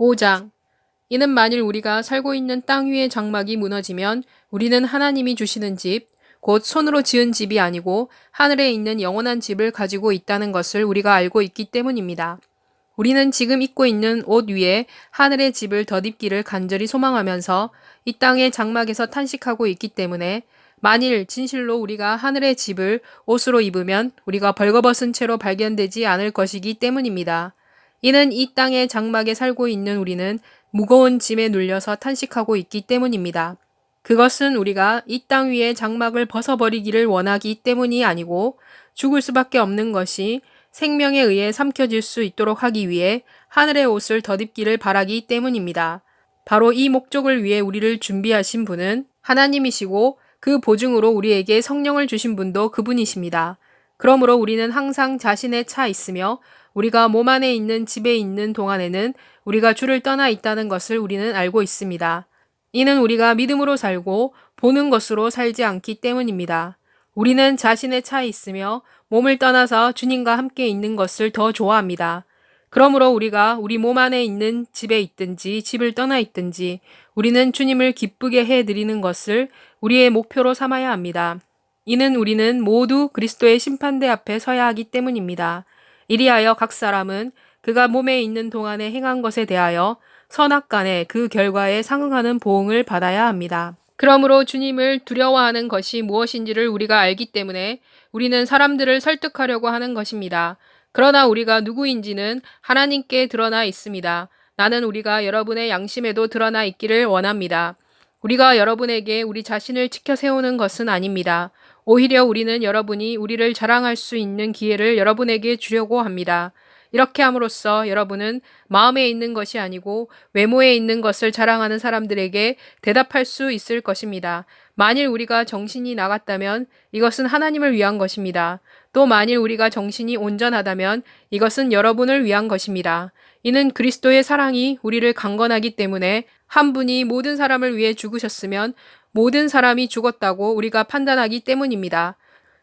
5장. 이는 만일 우리가 살고 있는 땅 위의 장막이 무너지면 우리는 하나님이 주시는 집, 곧 손으로 지은 집이 아니고 하늘에 있는 영원한 집을 가지고 있다는 것을 우리가 알고 있기 때문입니다. 우리는 지금 입고 있는 옷 위에 하늘의 집을 덧입기를 간절히 소망하면서 이 땅의 장막에서 탄식하고 있기 때문에 만일 진실로 우리가 하늘의 집을 옷으로 입으면 우리가 벌거벗은 채로 발견되지 않을 것이기 때문입니다. 이는 이 땅의 장막에 살고 있는 우리는 무거운 짐에 눌려서 탄식하고 있기 때문입니다. 그것은 우리가 이 땅 위에 장막을 벗어버리기를 원하기 때문이 아니고 죽을 수밖에 없는 것이 생명에 의해 삼켜질 수 있도록 하기 위해 하늘의 옷을 덧입기를 바라기 때문입니다. 바로 이 목적을 위해 우리를 준비하신 분은 하나님이시고 그 보증으로 우리에게 성령을 주신 분도 그분이십니다. 그러므로 우리는 항상 자신의 차 있으며 우리가 몸 안에 있는 집에 있는 동안에는 우리가 주를 떠나 있다는 것을 우리는 알고 있습니다. 이는 우리가 믿음으로 살고 보는 것으로 살지 않기 때문입니다. 우리는 자신의 차에 있으며 몸을 떠나서 주님과 함께 있는 것을 더 좋아합니다. 그러므로 우리가 우리 몸 안에 있는 집에 있든지 집을 떠나 있든지 우리는 주님을 기쁘게 해드리는 것을 우리의 목표로 삼아야 합니다. 이는 우리는 모두 그리스도의 심판대 앞에 서야 하기 때문입니다. 이리하여 각 사람은 그가 몸에 있는 동안에 행한 것에 대하여 선악간에 그 결과에 상응하는 보응을 받아야 합니다. 그러므로 주님을 두려워하는 것이 무엇인지를 우리가 알기 때문에 우리는 사람들을 설득하려고 하는 것입니다. 그러나 우리가 누구인지는 하나님께 드러나 있습니다. 나는 우리가 여러분의 양심에도 드러나 있기를 원합니다. 우리가 여러분에게 우리 자신을 지켜 세우는 것은 아닙니다. 오히려 우리는 여러분이 우리를 자랑할 수 있는 기회를 여러분에게 주려고 합니다. 이렇게 함으로써 여러분은 마음에 있는 것이 아니고 외모에 있는 것을 자랑하는 사람들에게 대답할 수 있을 것입니다. 만일 우리가 정신이 나갔다면 이것은 하나님을 위한 것입니다. 또 만일 우리가 정신이 온전하다면 이것은 여러분을 위한 것입니다. 이는 그리스도의 사랑이 우리를 강건하기 때문에 한 분이 모든 사람을 위해 죽으셨으면 모든 사람이 죽었다고 우리가 판단하기 때문입니다.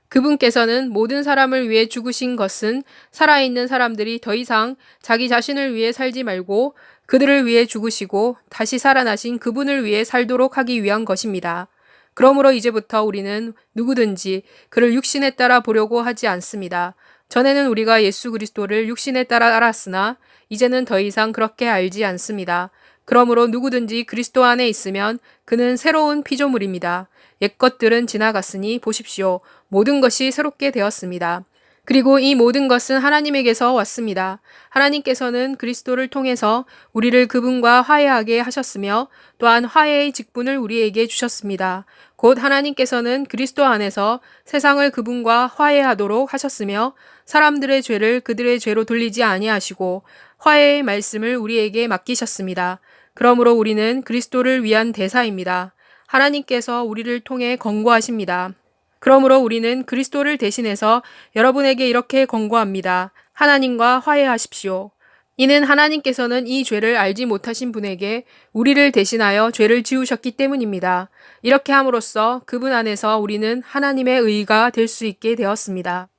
그분께서는 모든 사람을 위해 죽으신 것은 살아있는 사람들이 더 이상 자기 자신을 위해 살지 말고 그들을 위해 죽으시고 다시 살아나신 그분을 위해 살도록 하기 위한 것입니다. 그러므로 이제부터 우리는 누구든지 그를 육신에 따라 보려고 하지 않습니다. 전에는 우리가 예수 그리스도를 육신에 따라 알았으나 이제는 더 이상 그렇게 알지 않습니다. 그러므로 누구든지 그리스도 안에 있으면 그는 새로운 피조물입니다. 옛것들은 지나갔으니 보십시오. 모든 것이 새롭게 되었습니다. 그리고 이 모든 것은 하나님에게서 왔습니다. 하나님께서는 그리스도를 통해서 우리를 그분과 화해하게 하셨으며 또한 화해의 직분을 우리에게 주셨습니다. 곧 하나님께서는 그리스도 안에서 세상을 그분과 화해하도록 하셨으며 사람들의 죄를 그들의 죄로 돌리지 아니하시고 화해의 말씀을 우리에게 맡기셨습니다. 그러므로 우리는 그리스도를 위한 대사입니다. 하나님께서 우리를 통해 권고하십니다. 그러므로 우리는 그리스도를 대신해서 여러분에게 이렇게 권고합니다. 하나님과 화해하십시오. 이는 하나님께서는 이 죄를 알지 못하신 분에게 우리를 대신하여 죄를 지우셨기 때문입니다. 이렇게 함으로써 그분 안에서 우리는 하나님의 의가 될 수 있게 되었습니다.